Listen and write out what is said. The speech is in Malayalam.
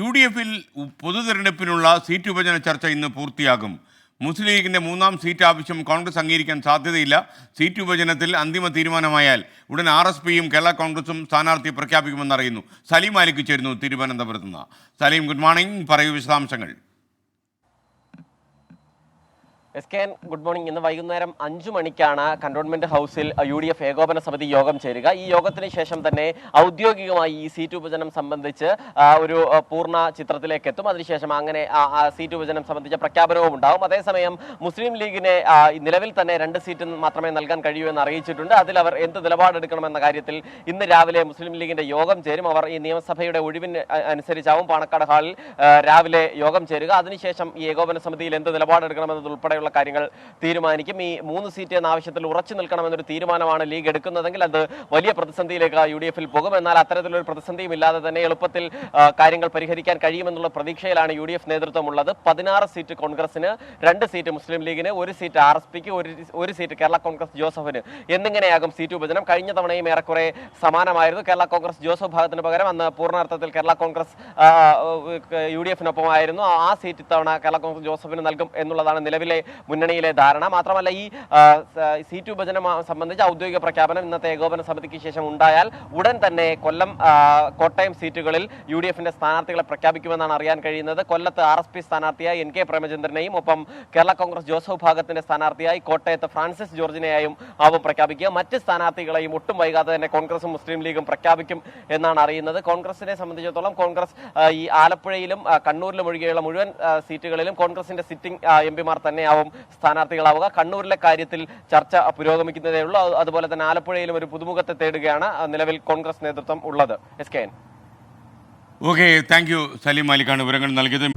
UDFിൽ പൊതു തെരഞ്ഞെടുപ്പിനുള്ള സീറ്റ് വിഭജന ചർച്ച ഇന്ന് പൂർത്തിയാകും. മുസ്ലിം ലീഗിന്റെ മൂന്നാം സീറ്റ് ആവശ്യം കോൺഗ്രസ് അംഗീകരിക്കാൻ സാധ്യതയില്ല. സീറ്റ് വിഭജനത്തിൽ അന്തിമ തീരുമാനമായാൽ ഉടൻ RSPയും കേരള കോൺഗ്രസും സ്ഥാനാർത്ഥിയെ പ്രഖ്യാപിക്കുമെന്നറിയുന്നു. സലീം മാലിക് ചേരുന്നു തിരുവനന്തപുരത്ത് നിന്ന്. Salim, good morning. പറയൂ വിശദാംശങ്ങൾ. Good morning. ഇന്ന് വൈകുന്നേരം 5 മണിക്കാണ് കന്റോൺമെന്റ് ഹൗസിൽ UDF ഏകോപന സമിതി യോഗം ചേരുക. ഈ യോഗത്തിന് ശേഷം തന്നെ ഔദ്യോഗികമായി ഈ സീറ്റ് വിഭജനം സംബന്ധിച്ച് ഒരു പൂർണ്ണ ചിത്രത്തിലേക്ക് എത്തും. അതിനുശേഷം അങ്ങനെ സീറ്റ് വിഭജനം സംബന്ധിച്ച പ്രഖ്യാപനവും ഉണ്ടാവും. അതേസമയം മുസ്ലിം ലീഗിനെ നിലവിൽ തന്നെ 2 സീറ്റ് മാത്രമേ നൽകാൻ കഴിയൂ എന്ന് അറിയിച്ചിട്ടുണ്ട്. അതിൽ അവർ എന്ത് നിലപാടെടുക്കണമെന്ന കാര്യത്തിൽ ഇന്ന് രാവിലെ മുസ്ലിം ലീഗിന്റെ യോഗം ചേരും. അവർ ഈ നിയമസഭയുടെ ഒഴിവിന് അനുസരിച്ചാവും പാണക്കാട് ഹാളിൽ രാവിലെ യോഗം ചേരുക. അതിനുശേഷം ഈ ഏകോപന സമിതിയിൽ എന്ത് നിലപാടെടുക്കണമെന്നതുൾപ്പെടെ കാര്യങ്ങൾ തീരുമാനിക്കും. ഈ 3 സീറ്റ് എന്ന ആവശ്യത്തിൽ ഉറച്ചു നിൽക്കണമെന്നൊരു തീരുമാനമാണ് ലീഗ് എടുക്കുന്നതെങ്കിൽ അത് വലിയ പ്രതിസന്ധിയിലേക്ക് UDFിൽ പോകും. എന്നാൽ അത്തരത്തിലൊരു പ്രതിസന്ധിയും ഇല്ലാതെ തന്നെ എളുപ്പത്തിൽ കാര്യങ്ങൾ പരിഹരിക്കാൻ കഴിയുമെന്നുള്ള പ്രതീക്ഷയിലാണ് UDF നേതൃത്വം ഉള്ളത്. 16 സീറ്റ് കോൺഗ്രസിന്, 2 സീറ്റ് മുസ്ലിം ലീഗിന്, 1 സീറ്റ് RSPക്ക്, 1 സീറ്റ് കേരള കോൺഗ്രസ് ജോസഫിന് എന്നിങ്ങനെയാകും സീറ്റ് വിഭജനം. കഴിഞ്ഞ തവണയും ഏറെക്കുറെ സമാനമായിരുന്നു. കേരള കോൺഗ്രസ് ജോസഫ് ഭാഗത്തിന് പകരം അന്ന് പൂർണ്ണാർത്ഥത്തിൽ കേരള കോൺഗ്രസ് UDFിനൊപ്പമായിരുന്നു. ആ സീറ്റ് ഇത്തവണ കേരള കോൺഗ്രസ് ജോസഫിന് നൽകും എന്നുള്ളതാണ് നിലവിലെ മുന്നണിയിലെ ധാരണ. മാത്രമല്ല ഈ സീറ്റ് വിഭജനം സംബന്ധിച്ച് ഔദ്യോഗിക പ്രഖ്യാപനം ഇന്നത്തെ ഏകോപന സമിതിക്ക് ശേഷം ഉണ്ടായാൽ ഉടൻ തന്നെ കൊല്ലം, കോട്ടയം സീറ്റുകളിൽ UDFിന്റെ സ്ഥാനാർത്ഥികളെ പ്രഖ്യാപിക്കുമെന്നാണ് അറിയാൻ കഴിയുന്നത്. കൊല്ലത്ത് RSP സ്ഥാനാർത്ഥിയായി NK പ്രേമചന്ദ്രനെയും ഒപ്പം കേരള കോൺഗ്രസ് ജോസഫ് വിഭാഗത്തിന്റെ സ്ഥാനാർത്ഥിയായി കോട്ടയത്ത് ഫ്രാൻസിസ് ജോർജിനെയും ആവും പ്രഖ്യാപിക്കുക. മറ്റ് സ്ഥാനാർത്ഥികളെയും ഒട്ടും വൈകാതെ തന്നെ കോൺഗ്രസും മുസ്ലിം ലീഗും പ്രഖ്യാപിക്കും എന്നാണ് അറിയുന്നത്. കോൺഗ്രസിനെ സംബന്ധിച്ചിടത്തോളം കോൺഗ്രസ് ഈ ആലപ്പുഴയിലും കണ്ണൂരിലും ഒഴികെയുള്ള മുഴുവൻ സീറ്റുകളിലും കോൺഗ്രസിന്റെ സിറ്റിംഗ് MP തന്നെയാവും സ്ഥാനാർത്ഥികളാവുക. കണ്ണൂരിലെ കാര്യത്തിൽ ചർച്ച പുരോഗമിക്കുന്നതേ ഉള്ളൂ. അതുപോലെ തന്നെ ആലപ്പുഴയിലും ഒരു പുതുമുഖത്തെ തേടുകയാണ് നിലവിൽ കോൺഗ്രസ് നേതൃത്വം ഉള്ളത്. Okay, thank you. സലീം മാലിക്കാണ് വിവരങ്ങൾ നൽകിയത്.